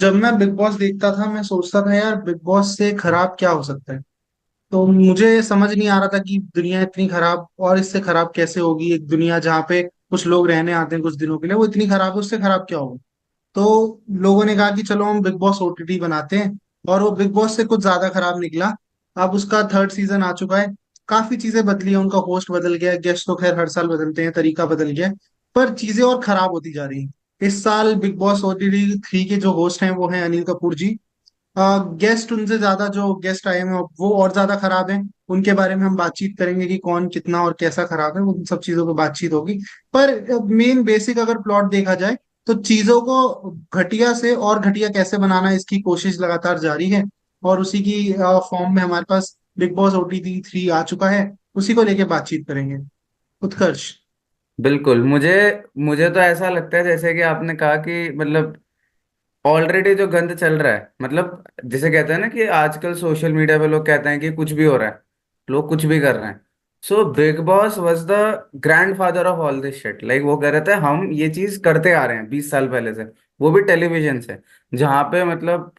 जब मैं big boss देखता था मैं सोचता था यार बिग बॉस से खराब क्या हो सकता है। तो मुझे समझ नहीं आ रहा था कि दुनिया इतनी खराब और इससे खराब कैसे होगी। एक दुनिया जहाँ पे कुछ लोग रहने आते हैं कुछ दिनों के लिए, वो इतनी खराब है, उससे खराब क्या होगा। तो लोगों ने कहा कि चलो हम बिग बॉस ओटीटी बनाते हैं, और वो बिग बॉस से कुछ ज्यादा खराब निकला। अब उसका थर्ड सीजन आ चुका है। काफी चीजें बदली हैं, उनका होस्ट बदल गया, गेस्ट तो खैर हर साल बदलते हैं, तरीका बदल गया है, पर चीजें और खराब होती जा रही हैं। इस साल बिग बॉस ओटीटी 3 के जो होस्ट हैं वो हैं अनिल कपूर जी। गेस्ट उनसे ज्यादा जो गेस्ट आए हैं वो और ज्यादा खराब हैं। उनके बारे में हम बातचीत करेंगे कि कौन कितना और कैसा खराब है, उन सब चीजों पे बातचीत होगी। पर मेन बेसिक अगर प्लॉट देखा जाए तो चीजों को घटिया से और घटिया कैसे बनाना, इसकी कोशिश लगातार जारी है। और उसी की फॉर्म में हमारे पास बिग बॉस ओटीटी 3 आ चुका है। उसी को लेके बातचीत करेंगे। उत्कर्ष। बिल्कुल। मुझे मुझे तो ऐसा लगता है जैसे कि आपने कहा कि मतलब ऑलरेडी जो गंद चल रहा है, मतलब जिसे कहते हैं ना कि आजकल सोशल मीडिया पे लोग कहते हैं कि कुछ भी हो रहा है, लोग कुछ भी कर रहे हैं। So big boss was the grand father of all this shit. Like वो कह रहे थे हम ये चीज करते आ रहे हैं 20 साल पहले से, वो भी टेलीविजन से। जहाँ पे मतलब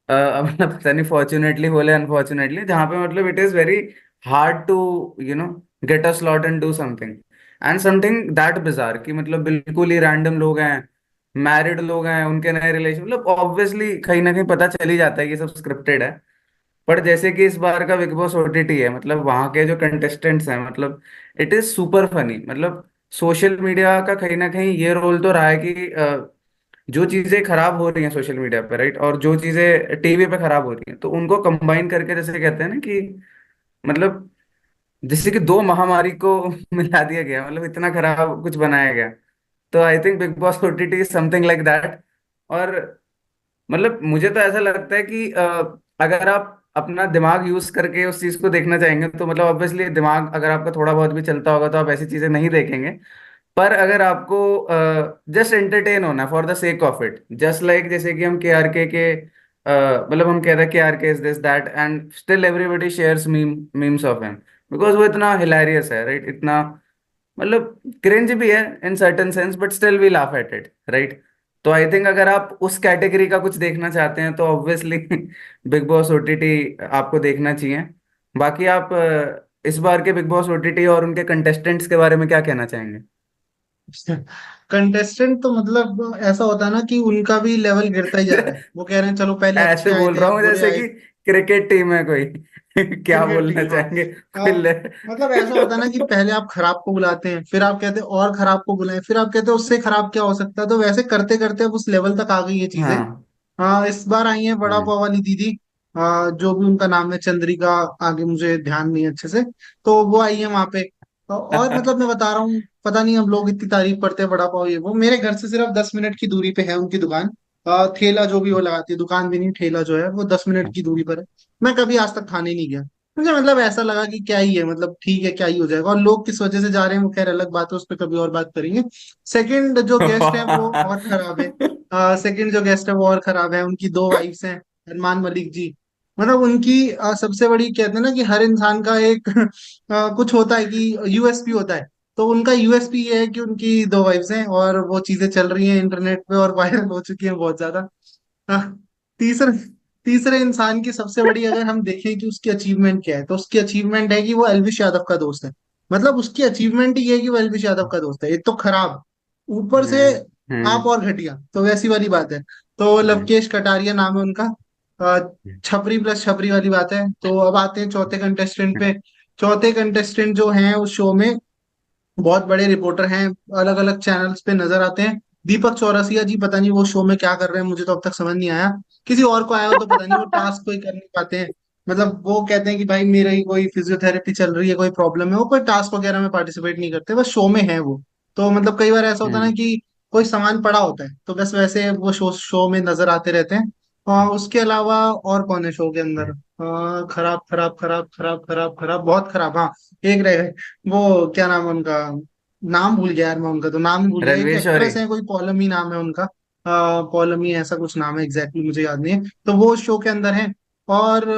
अब मतलब पता नहीं फॉर्चुनेटली बोले अनफॉर्चुनेटली, जहाँ पे मतलब it is very hard to get a slot and do something and something that bizarre कि मतलब बिल्कुल ही रैंडम लोग हैं, मैरिड लोग हैं, उनके नए रिलेशन, मतलब ऑब्वियसली कहीं ना कहीं पता चल ही जाता है कि सब स्क्रिप्टेड है। पर जैसे कि इस बार का बिग बॉस ओटीटी है, मतलब वहाँ के जो कंटेस्टेंट्स हैं, मतलब इट इज सुपर फनी। मतलब सोशल मीडिया का कहीं ना कहीं ये रोल तो रहा है कि जो चीजें खराब हो रही हैं सोशल मीडिया पे, राइट, और जो चीजें टीवी पे खराब हो रही हैं, तो उनको कंबाइन करके जैसे कहते हैं ना कि मतलब जैसे कि दो महामारी को मिला दिया गया, मतलब इतना खराब कुछ बनाया गया। तो I think Bigg boss OTT is something like that. और मतलब मुझे तो ऐसा लगता है कि अगर आप अपना दिमाग यूज करके उस चीज को देखना चाहेंगे तो मतलब ऑब्वियसली दिमाग अगर आपका थोड़ा बहुत भी चलता होगा तो आप ऐसी चीजें नहीं देखेंगे। पर अगर आपको जस्ट एंटरटेन होना for the sake of it, just like जैसे कि हम के मतलब हम कहते हैं के आर के is this that and still everybody shares memes of him because वो इतना हिलेरियस है, राइट, इतना मतलब क्रिंज भी है in certain sense but still we laugh at it, right. तो आई थिंक अगर आप उस कैटेगरी का कुछ देखना चाहते हैं तो ऑब्वियसली बिग बॉस ओटीटी आपको देखना चाहिए। बाकी आप इस बार के बिग बॉस ओटीटी और उनके कंटेस्टेंट्स के बारे में क्या कहना चाहेंगे? कंटेस्टेंट तो मतलब ऐसा होता है ना कि उनका भी लेवल गिरता ही जा रहा है। वो कह रहे हैं चलो पहले अच्छे ऐसे आए बोल थे रहा अब हूँ बुरे जैसे आए। कि क्रिकेट टीम है कोई क्या क्रिकेट बोलना टीम, हाँ। चाहेंगे आ, कोई मतलब ऐसा होता है ना कि पहले आप खराब को बुलाते हैं, फिर आप कहते हैं और खराब को बुलाएं, फिर आप कहते हैं उससे खराब क्या हो सकता है। तो वैसे करते करते अब उस लेवल तक आ गई ये चीजें। हाँ। इस बार आई है वड़ा हम्म। पाव वाली दीदी। जो भी उनका नाम है, चंद्रिका, आगे मुझे ध्यान नहीं है अच्छे से। तो वो आई है वहां पे। और मतलब मैं बता रहा हूँ, पता नहीं अब लोग इतनी तारीफ करते हैं वड़ा पाव ये वो। मेरे घर से सिर्फ 10 मिनट की दूरी पे है उनकी दुकान। ठेला जो भी वो लगाती है, दुकान भी नहीं ठेला जो है वो 10 मिनट की दूरी पर है। मैं कभी आज तक खाने नहीं गया। मुझे मतलब ऐसा लगा कि क्या ही है, मतलब ठीक है क्या ही हो जाएगा। और लोग किस वजह से जा रहे हैं वो खैर अलग बात है, उस पर कभी और बात करेंगे। सेकंड जो गेस्ट है वो और खराब है। सेकंड जो गेस्ट है वो और खराब है। उनकी दो वाइफ्स हैं, अरमान मलिक जी। मतलब उनकी सबसे बड़ी कहते हैं ना कि हर इंसान का एक कुछ होता है कि यूएसपी होता है। तो उनका यूएसपी ये है कि उनकी दो वाइफ्स हैं और वो चीजें चल रही हैं इंटरनेट पे और वायरल हो चुकी हैं बहुत ज्यादा। हाँ, तीसरे तीसरे इंसान की सबसे बड़ी अगर हम देखें कि उसकी अचीवमेंट क्या है, तो उसकी अचीवमेंट है कि वो एलविश यादव का दोस्त है। मतलब उसकी अचीवमेंट ही ये है कि वो एलविश यादव का दोस्त है। एक तो खराब, ऊपर से हम्म। आप हम्म। और घटिया, तो वैसी वाली बात है। तो हम्म। लवकेश कटारिया नाम है उनका। छपरी प्लस छपरी वाली बात है। तो अब आते हैं चौथे कंटेस्टेंट पे। चौथे कंटेस्टेंट जो हैं उस शो में बहुत बड़े रिपोर्टर हैं, अलग अलग चैनल्स पे नजर आते हैं। दीपक चौरसिया जी, पता नहीं वो शो में क्या कर रहे हैं, मुझे तो अब तक समझ नहीं आया। किसी और को आया हो तो पता नहीं, वो टास्क कोई कर नहीं पाते हैं। मतलब वो कहते हैं कि भाई मेरा ही कोई फिजियोथेरेपी चल रही है, कोई प्रॉब्लम है, वो कोई टास्क वगैरह में पार्टिसिपेट नहीं करते, बस शो में है वो। तो मतलब कई बार ऐसा होता है ना हम्म। कि कोई सामान पड़ा होता है तो बस वैसे वो शो शो में नजर आते रहते हैं। उसके अलावा और कौन है शो के अंदर? खराब खराब खराब खराब खराब खराब, बहुत खराब, हाँ। एक रह गए, वो क्या नाम है उनका, नाम भूल गया यार मैं उनका, तो नाम ही भूल गया। एक रणवीर शौरी। एक्ट्रेस है, कोई पौलमी नाम है उनका। पौलमी ऐसा कुछ नाम है, एग्जैक्टली मुझे याद नहीं है। तो वो शो के अंदर है। और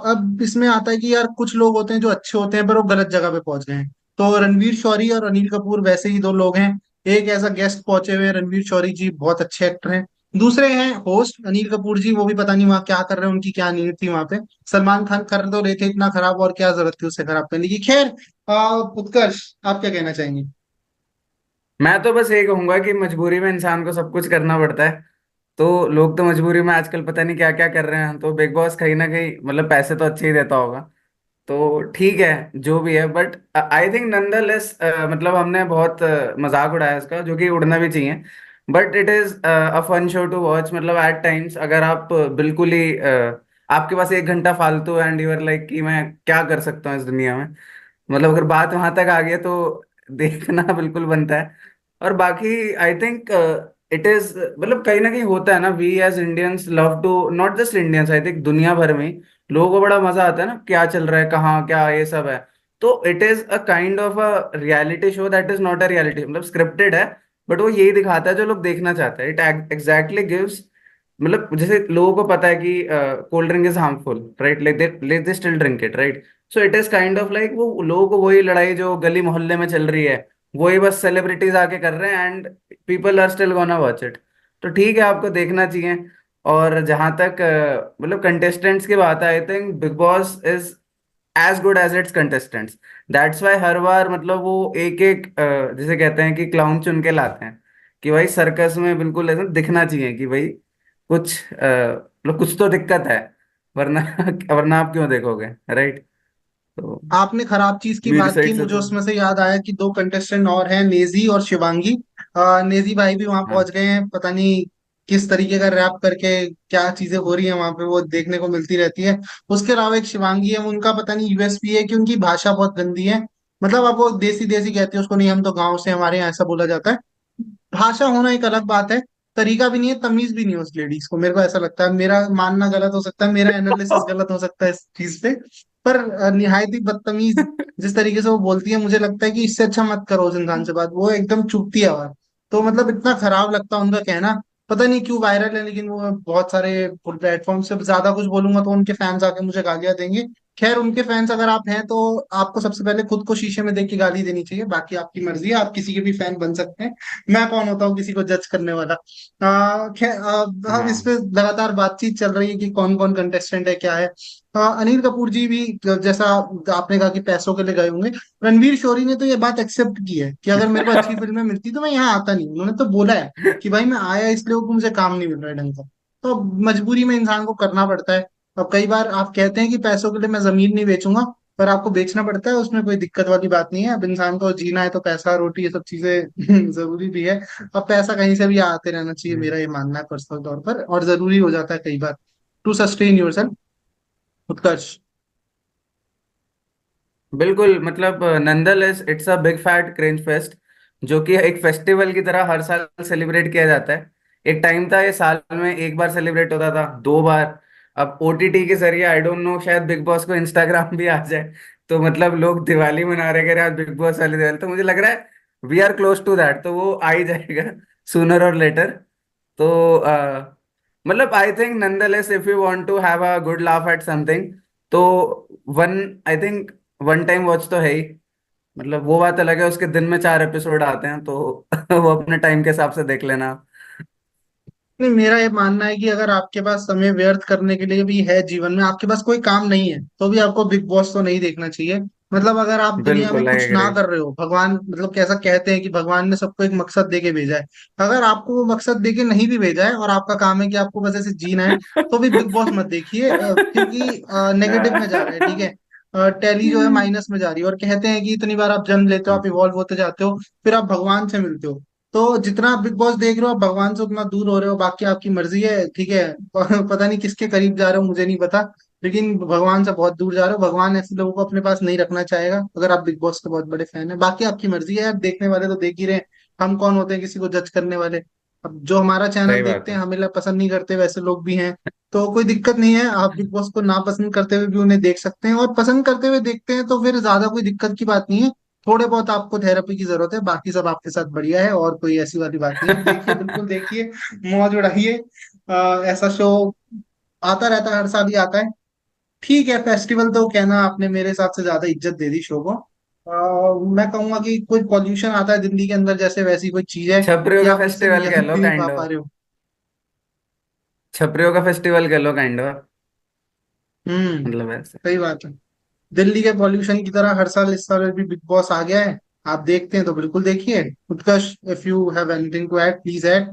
अब इसमें आता है कि यार कुछ लोग होते हैं जो अच्छे होते हैं पर वो गलत जगह पे पहुंच गए हैं। तो रणवीर शौरी और अनिल कपूर वैसे ही दो लोग हैं। एक ऐसा गेस्ट पहुंचे हुए हैं, रणवीर शौरी जी बहुत अच्छे एक्टर हैं। दूसरे हैं होस्ट अनिल कपूर जी, वो भी पता नहीं वहाँ क्या कर रहे हैं, उनकी क्या नीड थी वहां पे। सलमान खान कर तो रहे थे इतना खराब, और क्या जरूरत थी उससे खराब करने की। खैर, उत्कर्ष, आप क्या कहना चाहेंगे? मैं तो बस ये कहूंगा कि मजबूरी में इंसान को सब कुछ करना पड़ता है। तो लोग तो मजबूरी में आजकल पता नहीं क्या क्या कर रहे हैं, तो बिग बॉस कहीं ना कहीं मतलब पैसे तो अच्छे ही देता होगा। तो ठीक है जो भी है, बट आई थिंक नंदरलेस मतलब हमने बहुत मजाक उड़ाया इसका, जो कि उड़ना भी चाहिए। But it is a fun show to watch. मतलब एट टाइम्स अगर आप बिल्कुल ही आपके पास 1 घंटा फालतू एंड यूर लाइक कि मैं क्या कर सकता हूँ इस दुनिया में, मतलब अगर बात वहां तक आ गई है तो देखना बिल्कुल बनता है। और बाकी आई थिंक इट इज मतलब कहीं ना कहीं होता है ना, we as Indians love to, not just Indians, I think दुनिया भर में लोगों को बड़ा मजा आता है ना क्या चल रहा है कहाँ क्या ये सब है। तो it is a kind of a reality show that is not a reality, मतलब स्क्रिप्टेड है, बट वो यही दिखाता है जो लोग देखना चाहते हैं। इट एग्जैक्टली गिव्स, मतलब जैसे लोगों को पता है कि cold drink is harmful, right, let they still drink it, right. So it is kind of like वो लोगों को वही लड़ाई जो गली मोहल्ले में चल रही है, वही बस सेलिब्रिटीज आके कर रहे हैं, and people are still gonna watch it. तो ठीक है, आपको देखना चाहिए। और जहां तक मतलब कंटेस्टेंट्स की बात है, I think Bigg Boss is as good as it's contestants. That's why हर बार मतलब वो एक एक जिसे कहते हैं कि क्लाउन चुन के लाते हैं, कि भाई सर्कस में बिल्कुल ऐसा दिखना चाहिए कि भाई कुछ मतलब कुछ तो दिक्कत है, वरना वरना आप क्यों देखोगे, राइट। तो आपने खराब चीज की मेरी बात की, साइड से मुझे तो उसमें से याद आया कि दो कंटेस्टेंट और हैं, नेजी और शिवांगी। नेजी भाई भी वहां हाँ। पहुंच गए हैं, पता नहीं किस तरीके का रैप करके क्या चीजें हो रही हैं वहां पे, वो देखने को मिलती रहती है। उसके अलावा एक शिवांगी है, उनका पता नहीं यूएसपी है कि उनकी भाषा बहुत गंदी है। मतलब अब वो देसी देसी कहती है उसको, नहीं हम तो गाँव से, हमारे यहाँ ऐसा बोला जाता है। भाषा होना एक अलग बात है, तरीका भी नहीं है, तमीज भी नहीं है उस लेडीज को, मेरे को ऐसा लगता है। मेरा मानना गलत हो सकता है, मेरा एनालिसिस गलत हो सकता है इस चीज पे, पर निहायत ही बदतमीज जिस तरीके से वो बोलती है, मुझे लगता है कि इससे अच्छा मत करो उस इंसान से बात, वो एकदम चुभती है आवाज। तो मतलब इतना खराब लगता है उनका कहना, पता नहीं क्यों वायरल है, लेकिन वो बहुत सारे प्लेटफॉर्म से ज्यादा कुछ बोलूंगा तो उनके फैंस आके मुझे गालियां देंगे। खैर, उनके फैंस अगर आप हैं तो आपको सबसे पहले खुद को शीशे में देख के गाली देनी चाहिए, बाकी आपकी मर्जी है, आप किसी के भी फैन बन सकते हैं। मैं कौन होता हूँ किसी को जज करने वाला। खैर, अब इस पे हाँ लगातार बातचीत चल रही है कि कौन कौन कंटेस्टेंट है क्या है। अनिल कपूर जी भी, जैसा आपने कहा कि पैसों के लिए गए होंगे। रणवीर शोरी ने तो ये बात एक्सेप्ट की है कि अगर मेरे को अच्छी फिल्में मिलती तो मैं यहाँ आता नहीं, उन्होंने तो बोला है कि भाई मैं आया इसलिए कि मुझे काम नहीं मिल रहा है ढंग का। तो मजबूरी में इंसान को करना पड़ता है। अब कई बार आप कहते हैं कि पैसों के लिए मैं जमीन नहीं बेचूंगा, पर आपको बेचना पड़ता है, उसमें कोई दिक्कत वाली बात नहीं है। अब इंसान को जीना है तो पैसा रोटी ये सब चीजें जरूरी भी है। अब पैसा कहीं से भी आते रहना चाहिए, मेरा ये मानना है पर्सनल तौर पर, और जरूरी हो जाता है कई बार to sustain your self. Utkarsh. बिल्कुल, मतलब nonetheless it's a big fat cringe fest, जो कि एक फेस्टिवल की तरह हर साल सेलिब्रेट किया जाता है। एक टाइम था ये साल में एक बार सेलिब्रेट होता था, 2 बार। अब ओटीटी के जरिए आई डोंट नो, शायद बिग बॉस को इंस्टाग्राम भी आ जाए, तो मतलब लोग दिवाली मना रहे, कह रहे आज बिग बॉस वाली दिवाली, तो मुझे लग रहा है we are close to that, तो वो आ ही जाएगा सूनर और लेटर। तो मतलब I think nonetheless if you want to have a good laugh at something, तो one I think one time watch तो है ही। मतलब वो बात अलग है, उसके दिन में 4 एपिसोड आते हैं, तो वो अपने टाइम के हिसाब से देख लेना आप। नहीं, मेरा ये मानना है कि अगर आपके पास समय व्यर्थ करने के लिए भी है, जीवन में आपके पास कोई काम नहीं है, तो भी आपको बिग बॉस तो नहीं देखना चाहिए। मतलब अगर आप दुनिया में बिल्कुल आई कुछ ना एग्री। कर रहे हो, भगवान मतलब कैसा कहते हैं कि भगवान ने सबको एक मकसद दे के भेजा है, अगर आपको वो मकसद दे के नहीं भी भेजा है और आपका काम है कि आपको बस ऐसे जीना है, तो भी बिग बॉस मत देखिए, क्योंकि नेगेटिव में जा रहा है, ठीक है। टैली जो है माइनस में जा रही है, और कहते हैं कि इतनी बार आप जन्म लेते हो, आप इवॉल्व होते जाते हो, फिर आप भगवान से मिलते हो। तो जितना आप बिग बॉस देख रहे हो, आप भगवान से उतना दूर हो रहे हो, बाकी आपकी मर्जी है, ठीक है। पता नहीं किसके करीब जा रहे हो, मुझे नहीं पता, लेकिन भगवान से बहुत दूर जा रहे हो। भगवान ऐसे लोगों को अपने पास नहीं रखना चाहेगा अगर आप बिग बॉस के बहुत बड़े फैन हैं। बाकी आपकी मर्जी है यार, देखने वाले तो देख ही रहे हैं, हम कौन होते हैं किसी को जज करने वाले। अब जो हमारा चैनल सही बात देखते हैं, है। हमें पसंद नहीं करते, वैसे लोग भी हैं, तो कोई दिक्कत नहीं है। आप बिग बॉस को नापसंद करते हुए भी उन्हें देख सकते हैं, और पसंद करते हुए देखते हैं तो फिर ज्यादा कोई दिक्कत की बात नहीं है। थोड़े बहुत आपको थेरेपी की जरूरत है, बाकी सब आपके साथ बढ़िया है, और कोई ऐसी वाली बात नहीं है। आप देखिए, बिल्कुल देखिए, मौज उड़ाइए। ऐसा शो आता रहता है, हर साल ही आता है। ठीक है, फेस्टिवल तो कहना आपने मेरे हिसाब से ज्यादा इज्जत दे दी शो को। मैं कहूंगा कि कोई पॉल्यूशन आता है दिल्ली के अंदर जैसे, वैसी कोई चीज है, छपरियों या का आप मुझसे फेस्टिवल कह यकीन लो भी नहीं पा काइंड पा ऑफ। रहे हो। छपरियों का फेस्टिवल कह लो काइंड ऑफ, हम्म। मतलब ऐसे। सही बात है। दिल्ली के पॉल्यूशन की तरह हर साल इस साल भी बिग बॉस आ गया है। आप देखते हैं तो बिल्कुल देखिए। Utkarsh, if you have anything to add please add.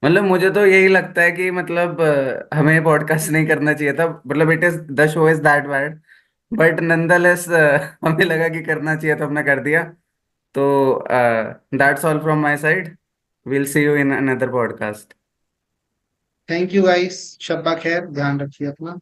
मतलब मुझे तो यही लगता है कि मतलब हमें पॉडकास्ट नहीं करना चाहिए था, मतलब it is the show is that bad, but nonetheless हमें लगा कि करना चाहिए तो हमने कर दिया। तो that's all from my side, will see you in another podcast. Thank you guys, शब्बा खैर, ध्यान रखिए अपना।